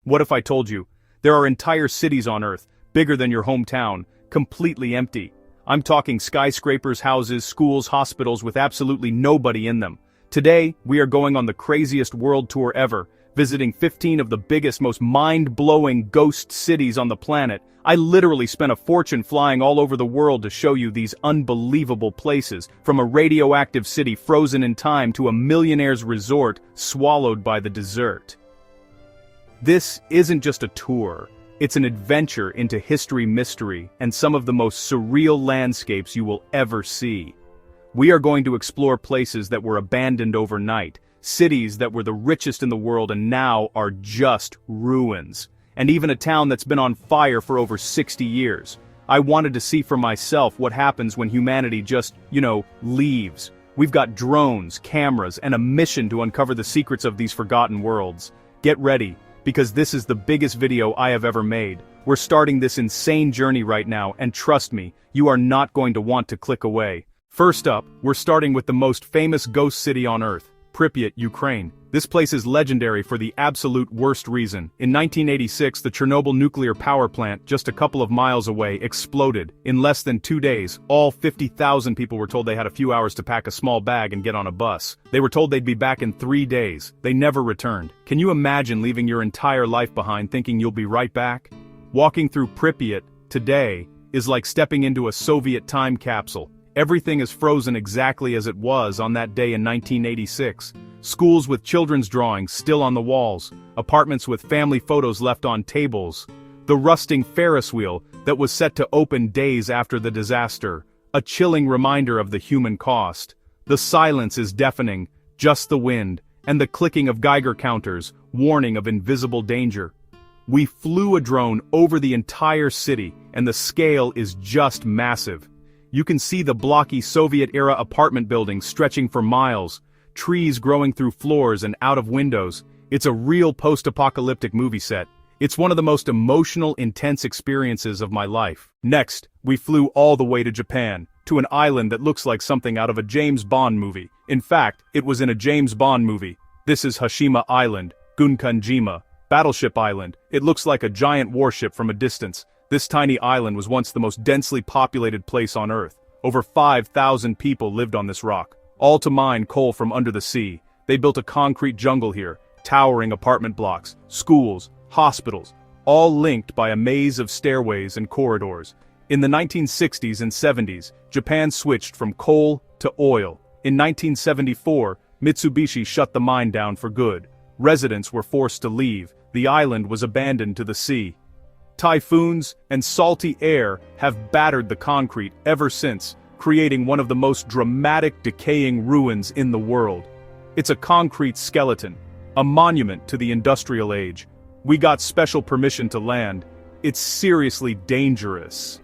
What if I told you, there are entire cities on Earth, bigger than your hometown, completely empty? I'm talking skyscrapers, houses, schools, hospitals with absolutely nobody in them. Today, we are going on the craziest world tour ever, visiting 15 of the biggest, most mind-blowing ghost cities on the planet. I literally spent a fortune flying all over the world to show you these unbelievable places, from a radioactive city frozen in time to a millionaire's resort swallowed by the desert. This isn't just a tour, it's an adventure into history, mystery, and some of the most surreal landscapes you will ever see. We are going to explore places that were abandoned overnight, cities that were the richest in the world and now are just ruins, and even a town that's been on fire for over 60 years. I wanted to see for myself what happens when humanity just, leaves. We've got drones, cameras, and a mission to uncover the secrets of these forgotten worlds. Get ready, because this is the biggest video I have ever made. We're starting this insane journey right now, and trust me, you are not going to want to click away. First up, we're starting with the most famous ghost city on Earth, Pripyat, Ukraine. This place is legendary for the absolute worst reason. In 1986, the Chernobyl nuclear power plant, just a couple of miles away, exploded. In less than 2 days, all 50,000 people were told they had a few hours to pack a small bag and get on a bus. They were told they'd be back in 3 days. They never returned. Can you imagine leaving your entire life behind thinking you'll be right back? Walking through Pripyat today is like stepping into a Soviet time capsule. Everything is frozen exactly as it was on that day in 1986. Schools with children's drawings still on the walls, apartments with family photos left on tables, the rusting Ferris wheel that was set to open days after the disaster, a chilling reminder of the human cost. The silence is deafening, just the wind, and the clicking of Geiger counters, warning of invisible danger. We flew a drone over the entire city, and the scale is just massive. You can see the blocky Soviet-era apartment buildings stretching for miles, trees growing through floors and out of windows. It's a real post-apocalyptic movie set. It's one of the most emotional, intense experiences of my life. Next, we flew all the way to Japan, to an island that looks like something out of a James Bond movie. In fact, it was in a James Bond movie. This is Hashima Island, Gunkanjima, Battleship Island. It looks like a giant warship from a distance. This tiny island was once the most densely populated place on Earth. Over 5,000 people lived on this rock, all to mine coal from under the sea. They built a concrete jungle here, towering apartment blocks, schools, hospitals, all linked by a maze of stairways and corridors. In the 1960s and 70s, Japan switched from coal to oil. In 1974, Mitsubishi shut the mine down for good. Residents were forced to leave. The island was abandoned to the sea. Typhoons and salty air have battered the concrete ever since, creating one of the most dramatic decaying ruins in the world. It's a concrete skeleton, a monument to the industrial age. We got special permission to land. It's seriously dangerous.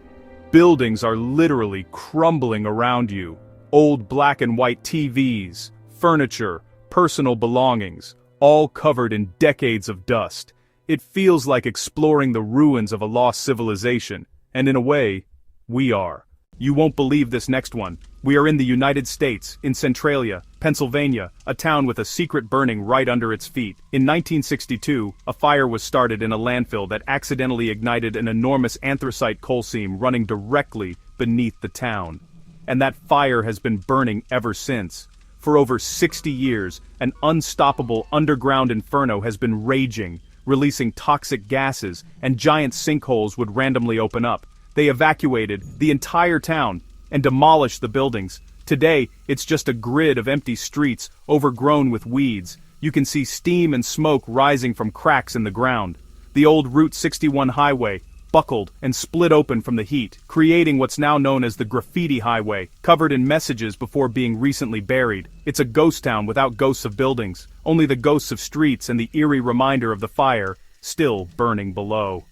Buildings are literally crumbling around you. Old black and white TVs, furniture, personal belongings, all covered in decades of dust. It feels like exploring the ruins of a lost civilization, and in a way, we are. You won't believe this next one. We are in the United States, in Centralia, Pennsylvania, a town with a secret burning right under its feet. In 1962, a fire was started in a landfill that accidentally ignited an enormous anthracite coal seam running directly beneath the town. And that fire has been burning ever since. For over 60 years, an unstoppable underground inferno has been raging, releasing toxic gases, and giant sinkholes would randomly open up. They evacuated the entire town and demolished the buildings. Today, it's just a grid of empty streets overgrown with weeds. You can see steam and smoke rising from cracks in the ground. The old Route 61 highway buckled and split open from the heat, creating what's now known as the Graffiti Highway, covered in messages before being recently buried. It's a ghost town without ghosts of buildings, only the ghosts of streets and the eerie reminder of the fire still burning below.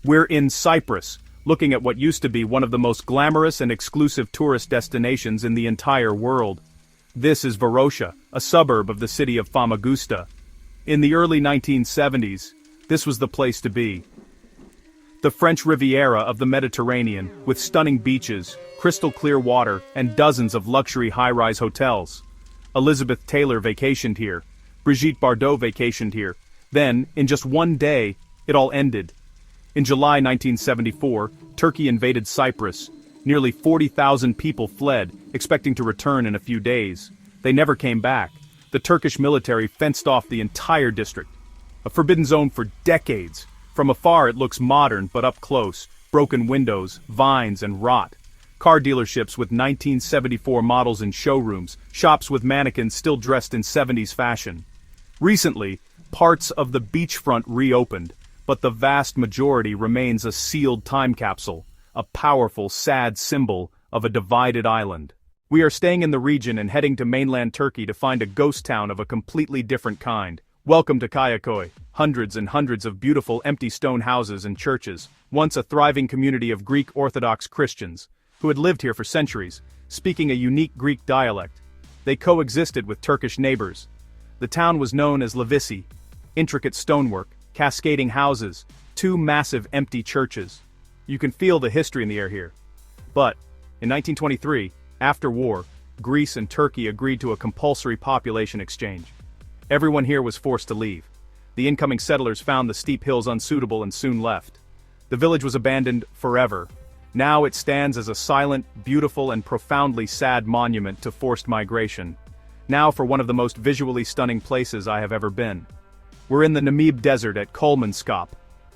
We're in Cyprus, looking at what used to be one of the most glamorous and exclusive tourist destinations in the entire world. This is Varosha, a suburb of the city of Famagusta. In the early 1970s, this was the place to be. The French Riviera of the Mediterranean, with stunning beaches, crystal-clear water, and dozens of luxury high-rise hotels. Elizabeth Taylor vacationed here. Brigitte Bardot vacationed here. Then, in just one day, it all ended. In July 1974, Turkey invaded Cyprus. Nearly 40,000 people fled, expecting to return in a few days. They never came back. The Turkish military fenced off the entire district. A forbidden zone for decades. From afar it looks modern, but up close, broken windows, vines, and rot. Car dealerships with 1974 models in showrooms, shops with mannequins still dressed in 70s fashion. Recently, parts of the beachfront reopened, but the vast majority remains a sealed time capsule, a powerful, sad symbol of a divided island. We are staying in the region and heading to mainland Turkey to find a ghost town of a completely different kind. Welcome to Kayaköy, hundreds and hundreds of beautiful empty stone houses and churches, once a thriving community of Greek Orthodox Christians, who had lived here for centuries, speaking a unique Greek dialect. They coexisted with Turkish neighbors. The town was known as Levisi, intricate stonework, cascading houses, two massive empty churches. You can feel the history in the air here. But, in 1923, after war, Greece and Turkey agreed to a compulsory population exchange. Everyone here was forced to leave. The incoming settlers found the steep hills unsuitable and soon left. The village was abandoned forever. Now it stands as a silent, beautiful, and profoundly sad monument to forced migration. Now for one of the most visually stunning places I have ever been. We're in the Namib Desert at Kulmanskop.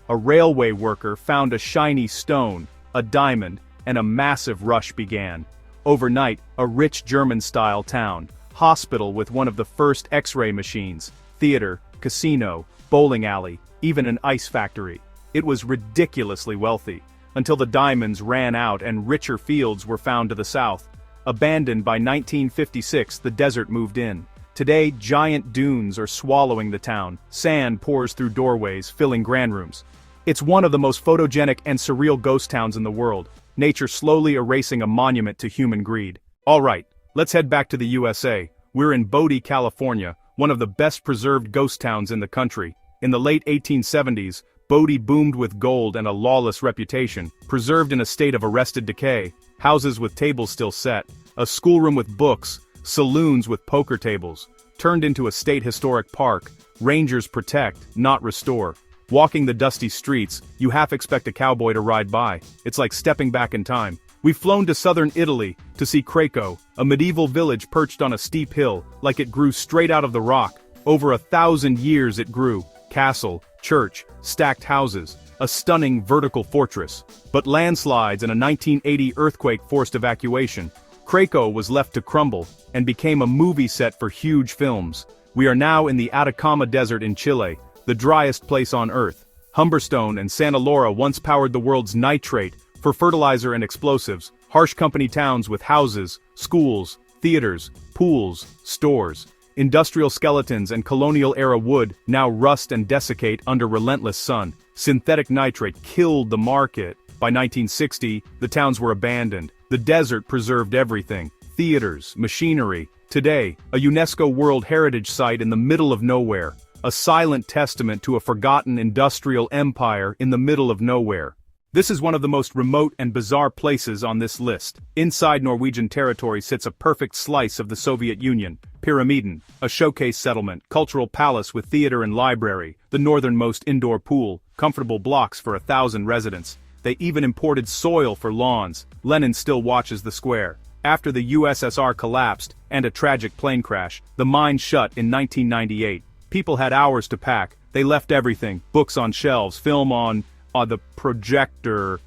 A railway worker found a shiny stone, a diamond, and a massive rush began. Overnight, a rich German-style town, hospital with one of the first X-ray machines, theater, casino, bowling alley, even an ice factory. It was ridiculously wealthy, until the diamonds ran out and richer fields were found to the south. Abandoned by 1956, the desert moved in. Today, giant dunes are swallowing the town. Sand pours through doorways, filling grand rooms. It's one of the most photogenic and surreal ghost towns in the world, nature slowly erasing a monument to human greed. Alright, let's head back to the USA. We're in Bodie, California, one of the best preserved ghost towns in the country. In the late 1870s, Bodie boomed with gold and a lawless reputation, preserved in a state of arrested decay, houses with tables still set, a schoolroom with books, saloons with poker tables, turned into a state historic park, rangers protect, not restore. Walking the dusty streets, you half expect a cowboy to ride by. It's like stepping back in time. We've flown to southern Italy to see Craco, a medieval village perched on a steep hill, like it grew straight out of the rock. Over 1,000 years it grew. Castle, church, stacked houses, a stunning vertical fortress. But landslides and a 1980 earthquake forced evacuation. Craco was left to crumble, and became a movie set for huge films. We are now in the Atacama Desert in Chile, the driest place on Earth. Humberstone and Santa Laura once powered the world's nitrate for fertilizer and explosives, harsh company towns with houses, schools, theaters, pools, stores. Industrial skeletons and colonial-era wood now rust and desiccate under relentless sun. Synthetic nitrate killed the market. By 1960, the towns were abandoned. The desert preserved everything. Theaters, machinery. Today, a UNESCO World Heritage Site in the middle of nowhere. A silent testament to a forgotten industrial empire in the middle of nowhere. This is one of the most remote and bizarre places on this list. Inside Norwegian territory sits a perfect slice of the Soviet Union. Pyramiden, a showcase settlement, cultural palace with theater and library, the northernmost indoor pool, comfortable blocks for 1,000 residents. They even imported soil for lawns. Lenin still watches the square. After the USSR collapsed, and a tragic plane crash, the mine shut in 1998. People had hours to pack. They left everything, books on shelves, film on the projector,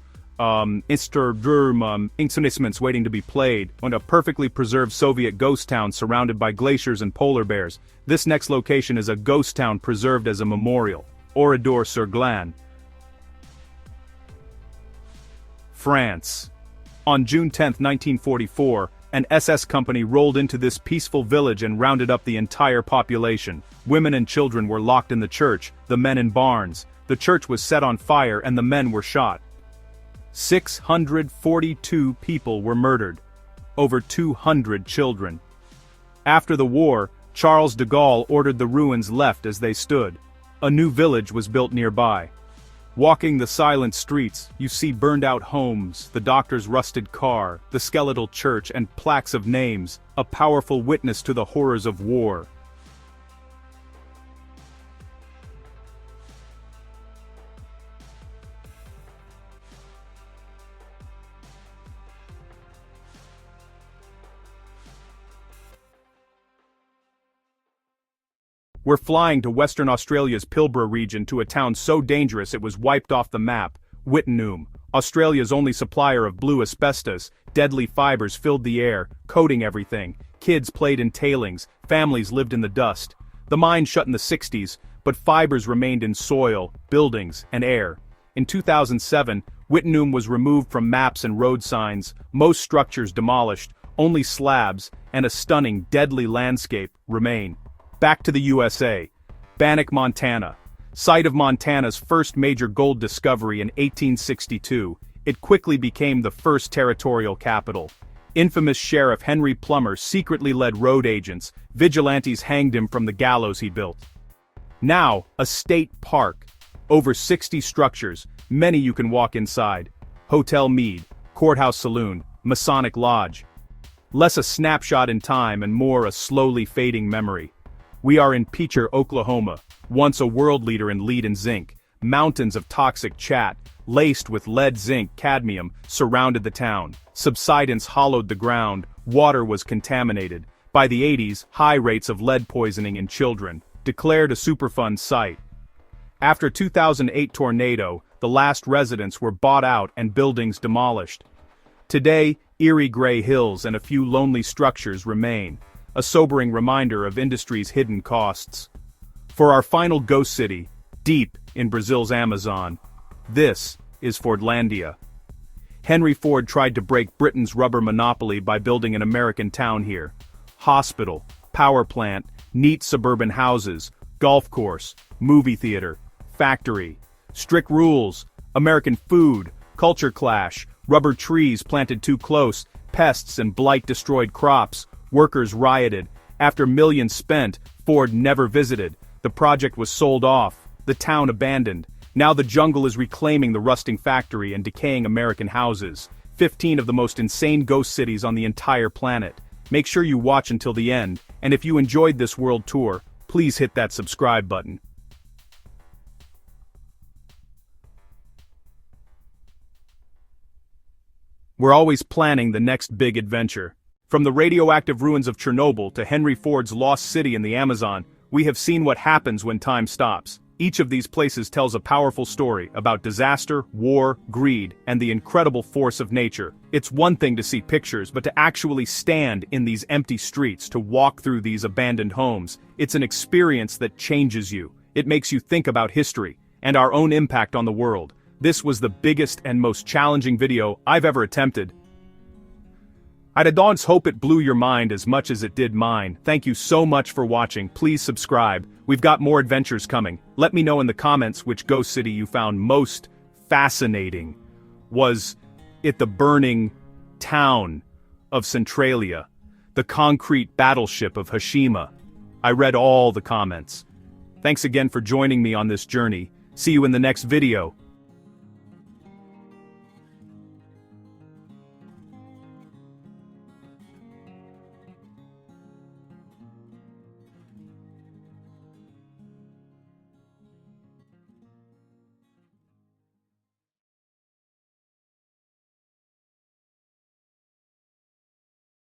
instruments waiting to be played, on a perfectly preserved Soviet ghost town surrounded by glaciers and polar bears. This next location is a ghost town preserved as a memorial. Oradour-sur-Glane, France. On June 10, 1944, an SS company rolled into this peaceful village and rounded up the entire population. Women and children were locked in the church, the men in barns. The church was set on fire and the men were shot. 642 people were murdered. Over 200 children. After the war, Charles de Gaulle ordered the ruins left as they stood. A new village was built nearby. Walking the silent streets, you see burned-out homes, the doctor's rusted car, the skeletal church, and plaques of names, a powerful witness to the horrors of war. We're flying to Western Australia's Pilbara region to a town so dangerous it was wiped off the map, Wittenoom, Australia's only supplier of blue asbestos. Deadly fibers filled the air, coating everything. Kids played in tailings, families lived in the dust. The mine shut in the 60s, but fibers remained in soil, buildings, and air. In 2007, Wittenoom was removed from maps and road signs, most structures demolished, only slabs, and a stunning, deadly landscape remain. Back to the USA. Bannack, Montana. Site of Montana's first major gold discovery in 1862, it quickly became the first territorial capital. Infamous Sheriff Henry Plummer secretly led road agents, vigilantes hanged him from the gallows he built. Now, a state park. Over 60 structures, many you can walk inside. Hotel Meade, Courthouse Saloon, Masonic Lodge. Less a snapshot in time and more a slowly fading memory. We are in Peacher, Oklahoma, once a world leader in lead and zinc. Mountains of toxic chat, laced with lead, zinc, cadmium, surrounded the town. Subsidence hollowed the ground, water was contaminated. By the 80s, high rates of lead poisoning in children. Declared a Superfund site. After 2008 tornado, the last residents were bought out and buildings demolished. Today, eerie gray hills and a few lonely structures remain. A sobering reminder of industry's hidden costs. For our final ghost city, deep in Brazil's Amazon, this is Fordlandia. Henry Ford tried to break Britain's rubber monopoly by building an American town here. Hospital, power plant, neat suburban houses, golf course, movie theater, factory. Strict rules, American food, culture clash, rubber trees planted too close, pests and blight destroyed crops. Workers rioted. After millions spent, Ford never visited. The project was sold off, the town abandoned. Now the jungle is reclaiming the rusting factory and decaying American houses. 15 of the most insane ghost cities on the entire planet. Make sure you watch until the end, and if you enjoyed this world tour, please hit that subscribe button. We're always planning the next big adventure. From the radioactive ruins of Chernobyl to Henry Ford's lost city in the Amazon, we have seen what happens when time stops. Each of these places tells a powerful story about disaster, war, greed, and the incredible force of nature. It's one thing to see pictures, but to actually stand in these empty streets, to walk through these abandoned homes, it's an experience that changes you. It makes you think about history and our own impact on the world. This was the biggest and most challenging video I've ever attempted. I don't hope it blew your mind as much as it did mine. Thank you so much for watching. Please subscribe. We've got more adventures coming. Let me know in the comments which ghost city you found most fascinating. Was it the burning town of Centralia? The concrete battleship of Hiroshima? I read all the comments. Thanks again for joining me on this journey. See you in the next video.